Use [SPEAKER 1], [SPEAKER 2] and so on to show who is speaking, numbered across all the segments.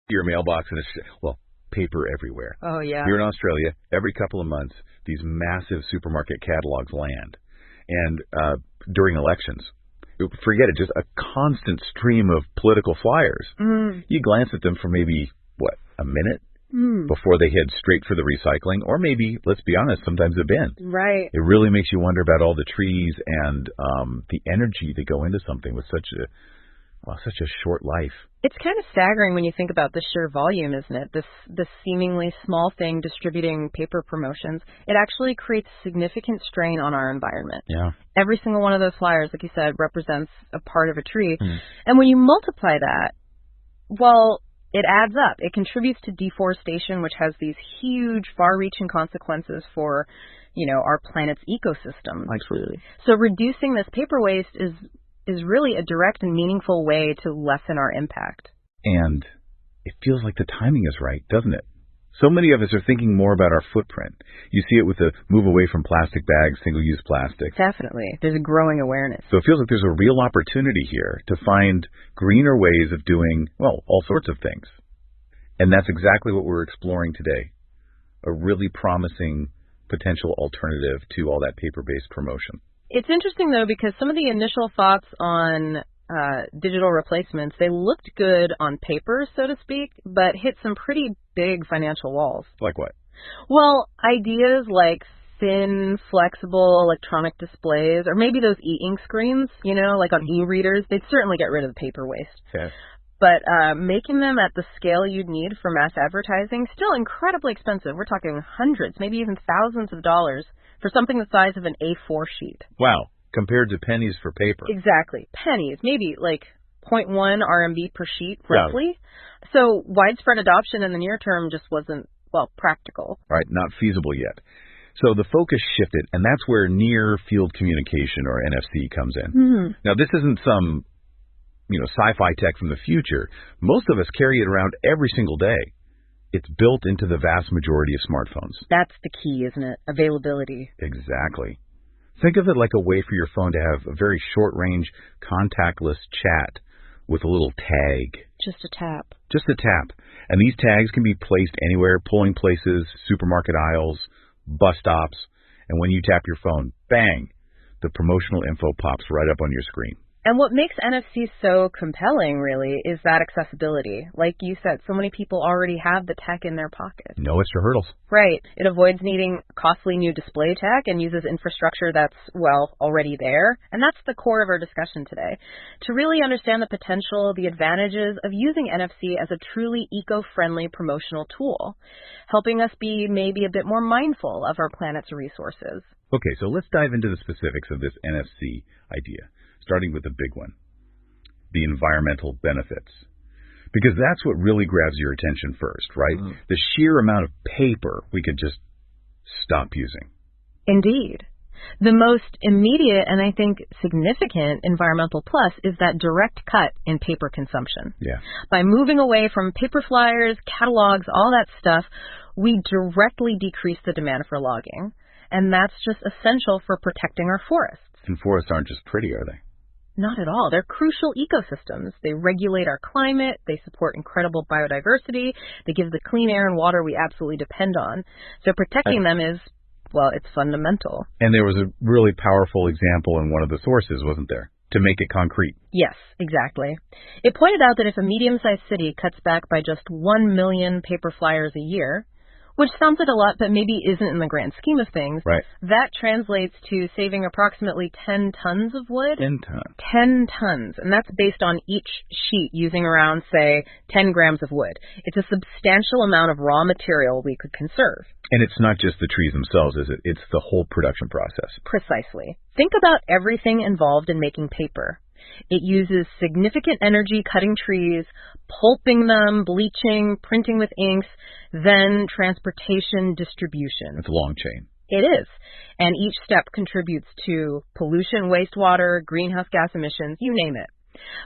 [SPEAKER 1] your mailbox and it's, well, paper everywhere.
[SPEAKER 2] Oh, yeah.
[SPEAKER 1] Here in Australia, every couple of months, these massive supermarket catalogs land. And during elections, forget it, just a constant stream of political flyers. You glance at them for maybe, a minute before they head straight for the recycling, or maybe, let's be honest, sometimes the bin.
[SPEAKER 2] Right.
[SPEAKER 1] It really makes you wonder about all the trees and the energy that go into something with such a short life.
[SPEAKER 2] It's kind of staggering when you think about the sheer volume, isn't it? This seemingly small thing distributing paper promotions, it actually creates significant strain on our environment.
[SPEAKER 1] Yeah.
[SPEAKER 2] Every single one of those flyers, like you said, represents a part of a tree. And when you multiply that, well, it adds up. It contributes to deforestation, which has these huge, far-reaching consequences for, our planet's ecosystem.
[SPEAKER 1] Absolutely.
[SPEAKER 2] So reducing this paper waste is really a direct and meaningful way to lessen our impact.
[SPEAKER 1] And it feels like the timing is right, doesn't it? So many of us are thinking more about our footprint. You see it with the move away from plastic bags, single-use plastics.
[SPEAKER 2] Definitely. There's a growing awareness.
[SPEAKER 1] So it feels like there's a real opportunity here to find greener ways of doing, all sorts of things. And that's exactly what we're exploring today. A really promising potential alternative to all that paper-based promotion.
[SPEAKER 2] It's interesting, though, because some of the initial thoughts on digital replacements, they looked good on paper, so to speak, but hit some pretty big financial walls.
[SPEAKER 1] Like what?
[SPEAKER 2] Well, ideas like thin, flexible electronic displays, or maybe those e-ink screens, like on e-readers, they'd certainly get rid of the paper waste.
[SPEAKER 1] Okay.
[SPEAKER 2] But making them at the scale you'd need for mass advertising, still incredibly expensive. We're talking hundreds, maybe even thousands of dollars for something the size of an A4 sheet.
[SPEAKER 1] Wow. Compared to pennies for paper.
[SPEAKER 2] Exactly. Pennies, maybe like 0.1 RMB per sheet, roughly. Yeah. So widespread adoption in the near term just wasn't, practical.
[SPEAKER 1] All right, not feasible yet. So the focus shifted, and that's where near-field communication, or NFC, comes in. Now, this isn't some, sci-fi tech from the future. Most of us carry it around every single day. It's built into the vast majority of smartphones.
[SPEAKER 2] That's the key, isn't it? Availability.
[SPEAKER 1] Exactly. Think of it like a way for your phone to have a very short-range, contactless chat with a little tag.
[SPEAKER 2] Just a tap.
[SPEAKER 1] Just a tap. And these tags can be placed anywhere, polling places, supermarket aisles, bus stops. And when you tap your phone, bang, the promotional info pops right up on your screen.
[SPEAKER 2] And what makes NFC so compelling, really, is that accessibility. Like you said, so many people already have the tech in their pocket.
[SPEAKER 1] No extra hurdles.
[SPEAKER 2] Right. It avoids needing costly new display tech and uses infrastructure that's, already there. And that's the core of our discussion today. To really understand the potential, the advantages of using NFC as a truly eco-friendly promotional tool, helping us be maybe a bit more mindful of our planet's resources.
[SPEAKER 1] Okay, so let's dive into the specifics of this NFC idea. Starting with the big one, the environmental benefits. Because that's what really grabs your attention first, right? The sheer amount of paper we could just stop using.
[SPEAKER 2] Indeed. The most immediate and I think significant environmental plus is that direct cut in paper consumption.
[SPEAKER 1] Yeah.
[SPEAKER 2] By moving away from paper flyers, catalogs, all that stuff, we directly decrease the demand for logging. And that's just essential for protecting our forests.
[SPEAKER 1] And forests aren't just pretty, are they?
[SPEAKER 2] Not at all. They're crucial ecosystems. They regulate our climate. They support incredible biodiversity. They give the clean air and water we absolutely depend on. So protecting them is, it's fundamental.
[SPEAKER 1] And there was a really powerful example in one of the sources, wasn't there? To make it concrete.
[SPEAKER 2] Yes, exactly. It pointed out that if a medium-sized city cuts back by just 1 million paper flyers a year, which sounds like a lot, but maybe isn't in the grand scheme of things.
[SPEAKER 1] Right.
[SPEAKER 2] That translates to saving approximately 10 tons of wood.
[SPEAKER 1] 10 tons.
[SPEAKER 2] 10 tons. And that's based on each sheet using around, say, 10 grams of wood. It's a substantial amount of raw material we could conserve.
[SPEAKER 1] And it's not just the trees themselves, is it? It's the whole production process.
[SPEAKER 2] Precisely. Think about everything involved in making paper. It uses significant energy cutting trees, pulping them, bleaching, printing with inks, then transportation, distribution.
[SPEAKER 1] It's a long chain.
[SPEAKER 2] It is. And each step contributes to pollution, wastewater, greenhouse gas emissions, you name it.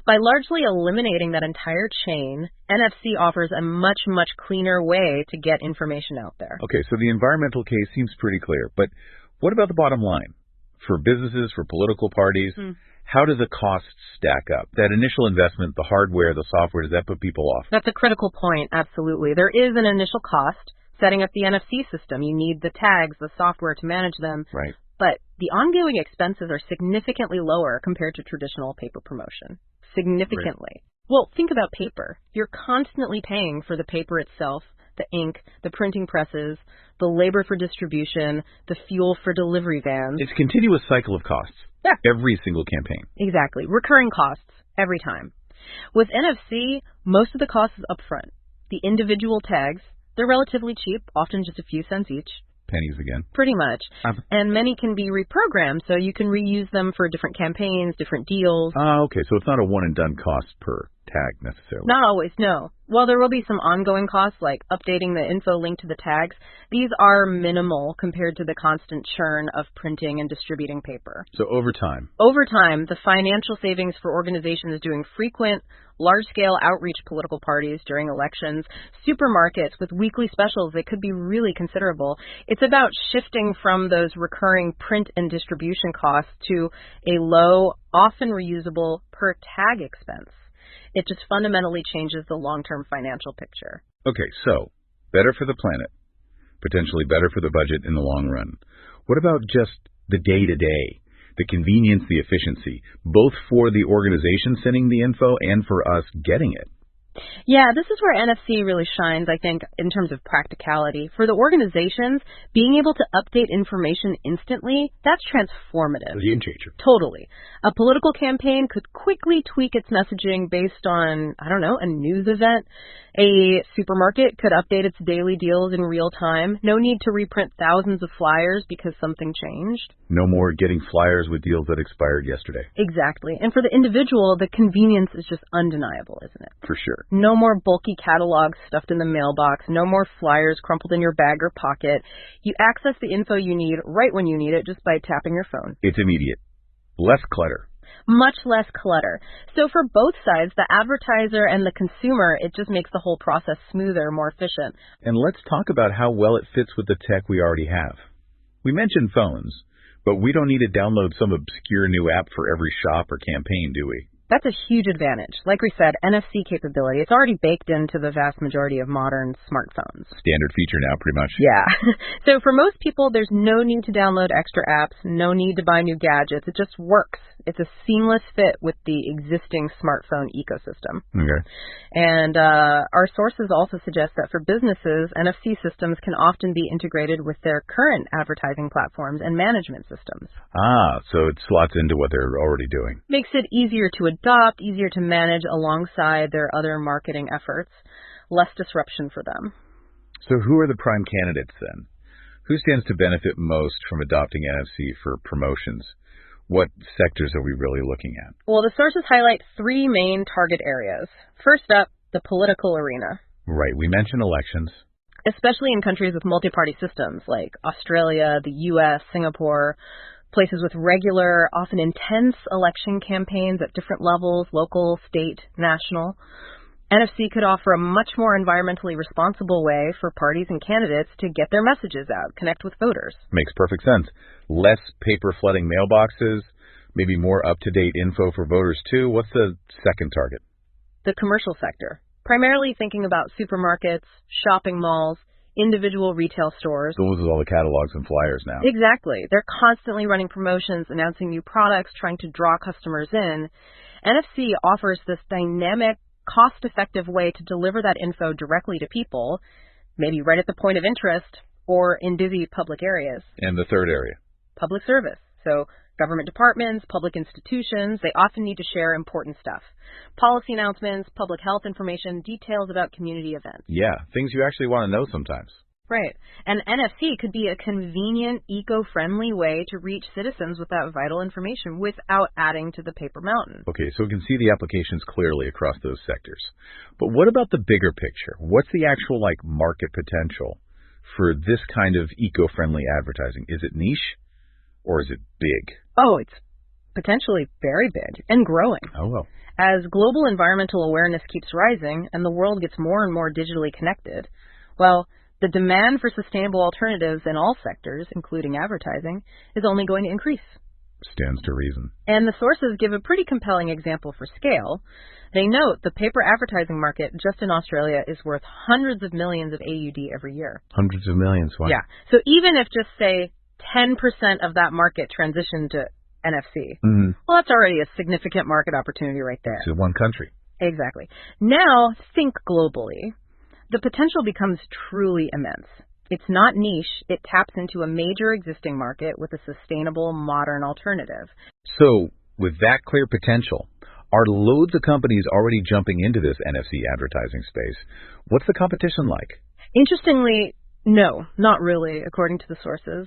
[SPEAKER 2] By largely eliminating that entire chain, NFC offers a much, much cleaner way to get information out there.
[SPEAKER 1] Okay, so the environmental case seems pretty clear, but what about the bottom line? For businesses, for political parties, how do the costs stack up? That initial investment, the hardware, the software, does that put people off?
[SPEAKER 2] That's a critical point, absolutely. There is an initial cost. Setting up the NFC system, you need the tags, the software to manage them.
[SPEAKER 1] Right.
[SPEAKER 2] But the ongoing expenses are significantly lower compared to traditional paper promotion. Significantly. Right. Well, think about paper. You're constantly paying for the paper itself, the ink, the printing presses, the labor for distribution, the fuel for delivery vans.
[SPEAKER 1] It's a continuous cycle of costs.
[SPEAKER 2] Yeah.
[SPEAKER 1] Every single campaign.
[SPEAKER 2] Exactly. Recurring costs every time. With NFC, most of the cost is upfront. The individual tags, they're relatively cheap, often just a few cents each.
[SPEAKER 1] Pennies again.
[SPEAKER 2] Pretty much. And many can be reprogrammed, so you can reuse them for different campaigns, different deals.
[SPEAKER 1] Okay. So it's not a one-and-done cost per tag necessarily.
[SPEAKER 2] Not always, no. While there will be some ongoing costs, like updating the info linked to the tags, these are minimal compared to the constant churn of printing and distributing paper.
[SPEAKER 1] So over time?
[SPEAKER 2] Over time, the financial savings for organizations doing frequent, large-scale outreach political parties during elections, supermarkets with weekly specials that could be really considerable. It's about shifting from those recurring print and distribution costs to a low, often reusable per tag expense. It just fundamentally changes the long-term financial picture.
[SPEAKER 1] Okay, so better for the planet, potentially better for the budget in the long run. What about just the day-to-day, the convenience, the efficiency, both for the organization sending the info and for us getting it?
[SPEAKER 2] Yeah, this is where NFC really shines, I think, in terms of practicality. For the organizations, being able to update information instantly, that's transformative.
[SPEAKER 1] A game changer.
[SPEAKER 2] Totally. A political campaign could quickly tweak its messaging based on, a news event. A supermarket could update its daily deals in real time. No need to reprint thousands of flyers because something changed.
[SPEAKER 1] No more getting flyers with deals that expired yesterday.
[SPEAKER 2] Exactly. And for the individual, the convenience is just undeniable, isn't it?
[SPEAKER 1] For sure.
[SPEAKER 2] No more bulky catalogs stuffed in the mailbox. No more flyers crumpled in your bag or pocket. You access the info you need right when you need it just by tapping your phone.
[SPEAKER 1] It's immediate. Less clutter.
[SPEAKER 2] Much less clutter. So for both sides, the advertiser and the consumer, it just makes the whole process smoother, more efficient.
[SPEAKER 1] And let's talk about how well it fits with the tech we already have. We mentioned phones, but we don't need to download some obscure new app for every shop or campaign, do we?
[SPEAKER 2] That's a huge advantage. Like we said, NFC capability, it's already baked into the vast majority of modern smartphones.
[SPEAKER 1] Standard feature now, pretty much.
[SPEAKER 2] Yeah. So for most people, there's no need to download extra apps, no need to buy new gadgets. It just works. It's a seamless fit with the existing smartphone ecosystem.
[SPEAKER 1] Okay.
[SPEAKER 2] And our sources also suggest that for businesses, NFC systems can often be integrated with their current advertising platforms and management systems.
[SPEAKER 1] So it slots into what they're already doing.
[SPEAKER 2] Makes it easier to adopt, easier to manage alongside their other marketing efforts, less disruption for them.
[SPEAKER 1] So who are the prime candidates then? Who stands to benefit most from adopting NFC for promotions? What sectors are we really looking at?
[SPEAKER 2] Well, the sources highlight three main target areas. First up, the political arena.
[SPEAKER 1] Right, we mentioned elections.
[SPEAKER 2] Especially in countries with multi-party systems like Australia, the U.S., Singapore, places with regular, often intense election campaigns at different levels, local, state, national. NFC could offer a much more environmentally responsible way for parties and candidates to get their messages out, connect with voters.
[SPEAKER 1] Makes perfect sense. Less paper flooding mailboxes, maybe more up-to-date info for voters too. What's the second target?
[SPEAKER 2] The commercial sector. Primarily thinking about supermarkets, shopping malls, individual retail stores.
[SPEAKER 1] Those are all the catalogs and flyers now.
[SPEAKER 2] Exactly. They're constantly running promotions, announcing new products, trying to draw customers in. NFC offers this dynamic, cost-effective way to deliver that info directly to people, maybe right at the point of interest or in busy public areas.
[SPEAKER 1] And the third area?
[SPEAKER 2] Public service. So government departments, public institutions, they often need to share important stuff. Policy announcements, public health information, details about community events.
[SPEAKER 1] Yeah, things you actually want to know sometimes.
[SPEAKER 2] Right. And NFC could be a convenient, eco-friendly way to reach citizens with that vital information without adding to the paper mountain.
[SPEAKER 1] Okay, so we can see the applications clearly across those sectors. But what about the bigger picture? What's the actual, market potential for this kind of eco-friendly advertising? Is it niche or is it big?
[SPEAKER 2] Oh, it's potentially very big and growing.
[SPEAKER 1] Oh, well.
[SPEAKER 2] As global environmental awareness keeps rising and the world gets more and more digitally connected, well, the demand for sustainable alternatives in all sectors, including advertising, is only going to increase.
[SPEAKER 1] Stands to reason.
[SPEAKER 2] And the sources give a pretty compelling example for scale. They note the paper advertising market just in Australia is worth hundreds of millions of AUD every year.
[SPEAKER 1] Hundreds of millions, wow.
[SPEAKER 2] Yeah. So even if just, say, 10% of that market transitioned to NFC, well, that's already a significant market opportunity right there.
[SPEAKER 1] It's one country.
[SPEAKER 2] Exactly. Now, think globally. The potential becomes truly immense. It's not niche. It taps into a major existing market with a sustainable, modern alternative.
[SPEAKER 1] So, with that clear potential, are loads of companies already jumping into this NFC advertising space? What's the competition like?
[SPEAKER 2] Interestingly, no, not really, according to the sources.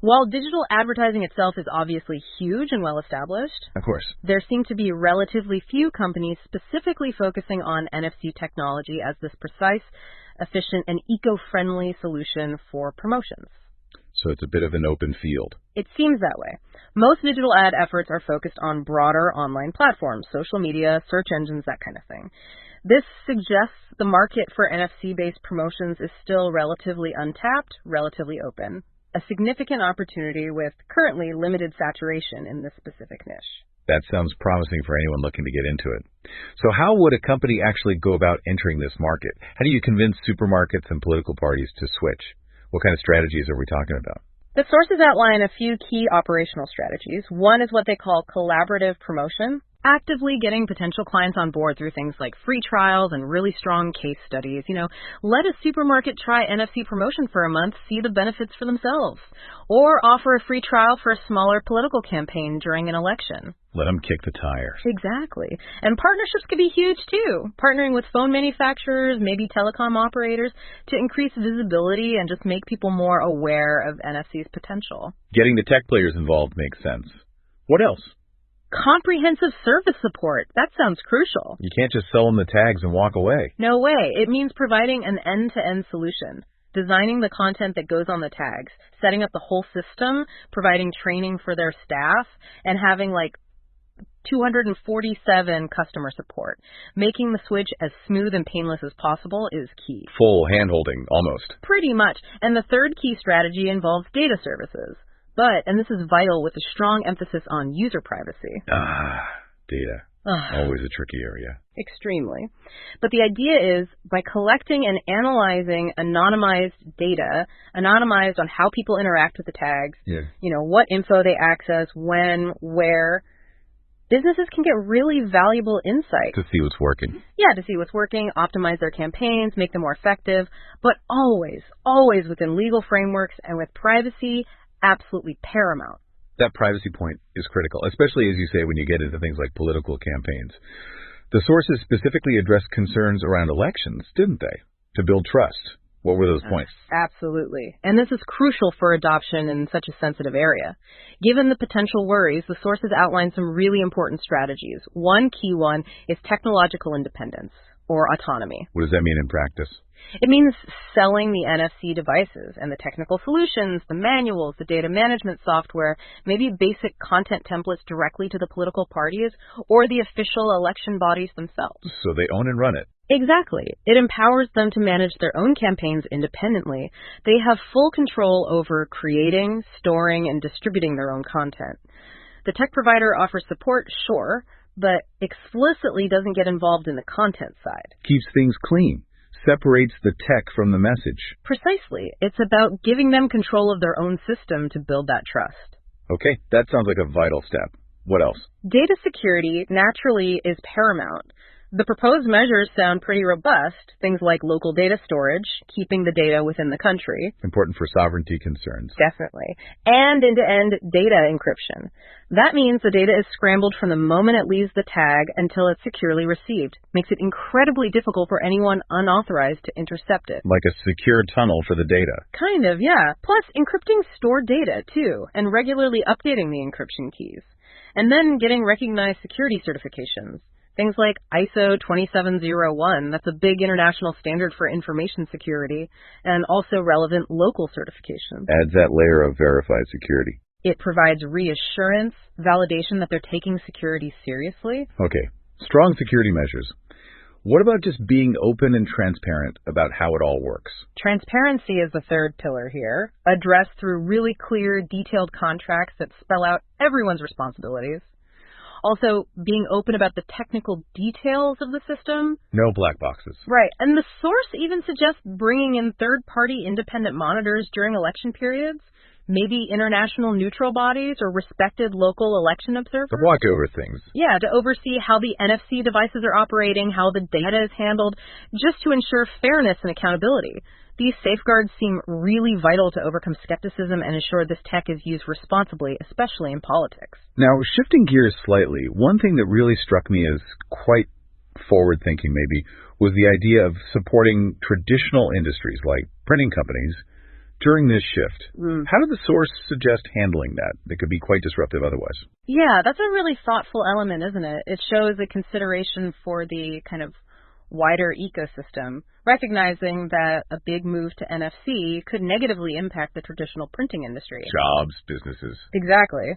[SPEAKER 2] While digital advertising itself is obviously huge and well established,
[SPEAKER 1] of course,
[SPEAKER 2] there seem to be relatively few companies specifically focusing on NFC technology as this precise, efficient, and eco-friendly solution for promotions.
[SPEAKER 1] So it's a bit of an open field.
[SPEAKER 2] It seems that way. Most digital ad efforts are focused on broader online platforms, social media, search engines, that kind of thing. This suggests the market for NFC-based promotions is still relatively untapped, relatively open. A significant opportunity with currently limited saturation in this specific niche.
[SPEAKER 1] That sounds promising for anyone looking to get into it. So how would a company actually go about entering this market? How do you convince supermarkets and political parties to switch? What kind of strategies are we talking about?
[SPEAKER 2] The sources outline a few key operational strategies. One is what they call collaborative promotion, actively getting potential clients on board through things like free trials and really strong case studies. Let a supermarket try NFC promotion for a month, see the benefits for themselves. Or offer a free trial for a smaller political campaign during an election.
[SPEAKER 1] Let them kick the tires.
[SPEAKER 2] Exactly. And partnerships could be huge, too. Partnering with phone manufacturers, maybe telecom operators, to increase visibility and just make people more aware of NFC's potential.
[SPEAKER 1] Getting the tech players involved makes sense. What else?
[SPEAKER 2] Comprehensive service support. That sounds crucial.
[SPEAKER 1] You can't just sell them the tags and walk away.
[SPEAKER 2] No way. It means providing an end-to-end solution. Designing the content that goes on the tags, setting up the whole system, providing training for their staff, and having 247 customer support. Making the switch as smooth and painless as possible is key.
[SPEAKER 1] Full hand-holding, almost.
[SPEAKER 2] Pretty much. And the third key strategy involves data services. But, and this is vital with a strong emphasis on user privacy.
[SPEAKER 1] Data. Always a tricky area.
[SPEAKER 2] Extremely. But the idea is, by collecting and analyzing anonymized data, anonymized on how people interact with the tags, what info they access, when, where, businesses can get really valuable insight.
[SPEAKER 1] To see what's working.
[SPEAKER 2] Yeah, to see what's working, optimize their campaigns, make them more effective, but always, always within legal frameworks and with privacy absolutely paramount.
[SPEAKER 1] That privacy point is critical, especially, as you say, when you get into things like political campaigns. The sources specifically addressed concerns around elections, didn't they? To build trust. What were those points?
[SPEAKER 2] Absolutely. And this is crucial for adoption in such a sensitive area. Given the potential worries, the sources outline some really important strategies. One key one is technological independence, or autonomy.
[SPEAKER 1] What does that mean in practice?
[SPEAKER 2] It means selling the NFC devices and the technical solutions, the manuals, the data management software, maybe basic content templates directly to the political parties or the official election bodies themselves.
[SPEAKER 1] So they own and run it.
[SPEAKER 2] Exactly. It empowers them to manage their own campaigns independently. They have full control over creating, storing, and distributing their own content. The tech provider offers support, sure, but explicitly doesn't get involved in the content side.
[SPEAKER 1] Keeps things clean. Separates the tech from the message.
[SPEAKER 2] Precisely. It's about giving them control of their own system to build that trust.
[SPEAKER 1] Okay, that sounds like a vital step. What else?
[SPEAKER 2] Data security naturally is paramount. The proposed measures sound pretty robust, things like local data storage, keeping the data within the country.
[SPEAKER 1] Important for sovereignty concerns.
[SPEAKER 2] Definitely. And end-to-end data encryption. That means the data is scrambled from the moment it leaves the tag until it's securely received. Makes it incredibly difficult for anyone unauthorized to intercept it.
[SPEAKER 1] Like a secure tunnel for the data.
[SPEAKER 2] Kind of, yeah. Plus, encrypting stored data, too, and regularly updating the encryption keys. And then getting recognized security certifications. Things like ISO 27001, that's a big international standard for information security, and also relevant local certifications.
[SPEAKER 1] Adds that layer of verified security.
[SPEAKER 2] It provides reassurance, validation that they're taking security seriously.
[SPEAKER 1] Okay, strong security measures. What about just being open and transparent about how it all works?
[SPEAKER 2] Transparency is the third pillar here, addressed through really clear, detailed contracts that spell out everyone's responsibilities. Also, being open about the technical details of the system.
[SPEAKER 1] No black boxes.
[SPEAKER 2] Right. And the source even suggests bringing in third-party independent monitors during election periods, maybe international neutral bodies or respected local election observers.
[SPEAKER 1] To watch over things.
[SPEAKER 2] Yeah, to oversee how the NFC devices are operating, how the data is handled, just to ensure fairness and accountability. These safeguards seem really vital to overcome skepticism and ensure this tech is used responsibly, especially in politics.
[SPEAKER 1] Now, shifting gears slightly, one thing that really struck me as quite forward-thinking maybe was the idea of supporting traditional industries like printing companies during this shift. How did the source suggest handling that? That could be quite disruptive otherwise.
[SPEAKER 2] Yeah, that's a really thoughtful element, isn't it? It shows a consideration for the kind of wider ecosystem, recognizing that a big move to NFC could negatively impact the traditional printing industry.
[SPEAKER 1] Jobs, businesses.
[SPEAKER 2] Exactly.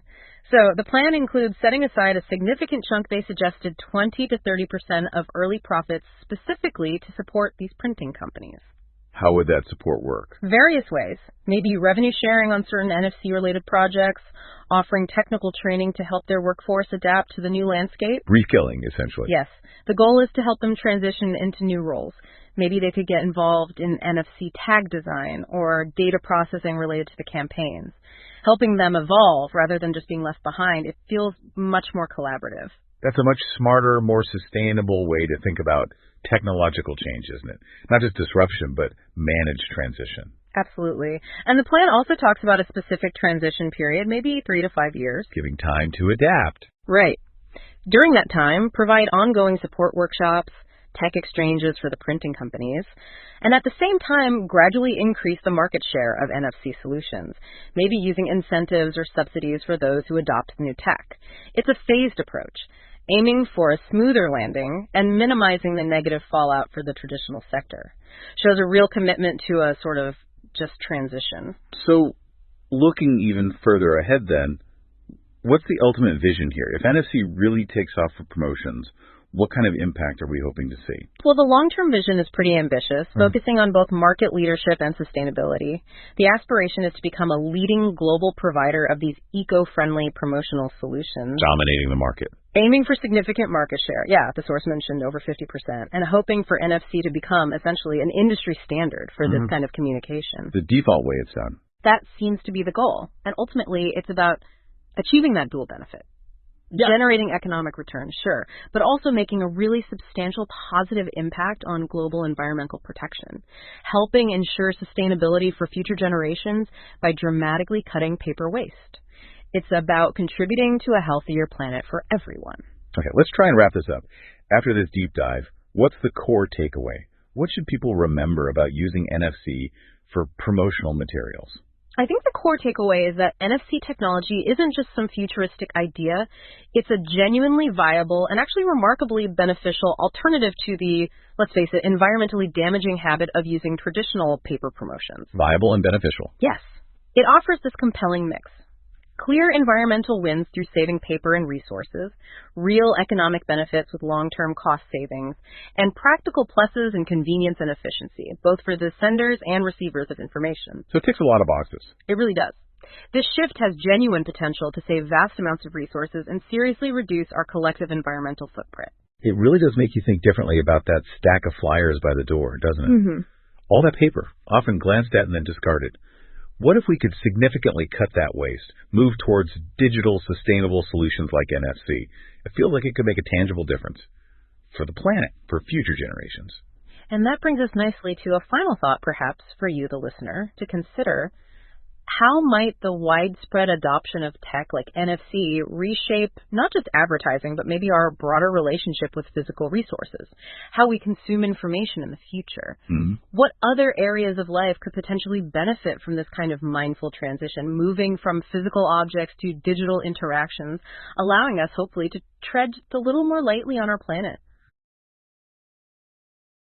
[SPEAKER 2] So the plan includes setting aside a significant chunk, they suggested 20 to 30% of early profits specifically to support these printing companies.
[SPEAKER 1] How would that support work?
[SPEAKER 2] Various ways. Maybe revenue sharing on certain NFC-related projects, offering technical training to help their workforce adapt to the new landscape.
[SPEAKER 1] Reskilling, essentially.
[SPEAKER 2] Yes. The goal is to help them transition into new roles. Maybe they could get involved in NFC tag design or data processing related to the campaigns. Helping them evolve rather than just being left behind, it feels much more collaborative.
[SPEAKER 1] That's a much smarter, more sustainable way to think about technological change, isn't it? Not just disruption, but managed transition.
[SPEAKER 2] Absolutely. And the plan also talks about a specific transition period, maybe 3 to 5 years.
[SPEAKER 1] Giving time to adapt.
[SPEAKER 2] Right. During that time, provide ongoing support workshops, tech exchanges for the printing companies, and at the same time, gradually increase the market share of NFC solutions, maybe using incentives or subsidies for those who adopt the new tech. It's a phased approach, aiming for a smoother landing and minimizing the negative fallout for the traditional sector. Shows a real commitment to a sort of just transition.
[SPEAKER 1] So, looking even further ahead then, what's the ultimate vision here? If NFC really takes off for promotions, what kind of impact are we hoping to see?
[SPEAKER 2] Well, the long-term vision is pretty ambitious, focusing on both market leadership and sustainability. The aspiration is to become a leading global provider of these eco-friendly promotional solutions.
[SPEAKER 1] Dominating the market.
[SPEAKER 2] Aiming for significant market share. Yeah, the source mentioned over 50%. And hoping for NFC to become essentially an industry standard for this kind of communication.
[SPEAKER 1] The default way it's done.
[SPEAKER 2] That seems to be the goal. And ultimately, it's about achieving that dual benefit. Generating economic returns, sure, but also making a really substantial positive impact on global environmental protection, helping ensure sustainability for future generations by dramatically cutting paper waste. It's about contributing to a healthier planet for everyone.
[SPEAKER 1] Okay, let's try and wrap this up. After this deep dive, what's the core takeaway? What should people remember about using NFC for promotional materials?
[SPEAKER 2] I think the core takeaway is that NFC technology isn't just some futuristic idea. It's a genuinely viable and actually remarkably beneficial alternative to the, let's face it, environmentally damaging habit of using traditional paper promotions.
[SPEAKER 1] Viable and beneficial.
[SPEAKER 2] Yes. It offers this compelling mix. Clear environmental wins through saving paper and resources, real economic benefits with long-term cost savings, and practical pluses in convenience and efficiency, both for the senders and receivers of information.
[SPEAKER 1] So it ticks a lot of boxes.
[SPEAKER 2] It really does. This shift has genuine potential to save vast amounts of resources and seriously reduce our collective environmental footprint.
[SPEAKER 1] It really does make you think differently about that stack of flyers by the door, doesn't it? All that paper, often glanced at and then discarded. What if we could significantly cut that waste, move towards digital, sustainable solutions like NFC? I feel like it could make a tangible difference for the planet, for future generations.
[SPEAKER 2] And that brings us nicely to a final thought, perhaps, for you, the listener, to consider. How might the widespread adoption of tech like NFC reshape not just advertising, but maybe our broader relationship with physical resources? How we consume information in the future? What other areas of life could potentially benefit from this kind of mindful transition, moving from physical objects to digital interactions, allowing us hopefully to tread just a little more lightly on our planet?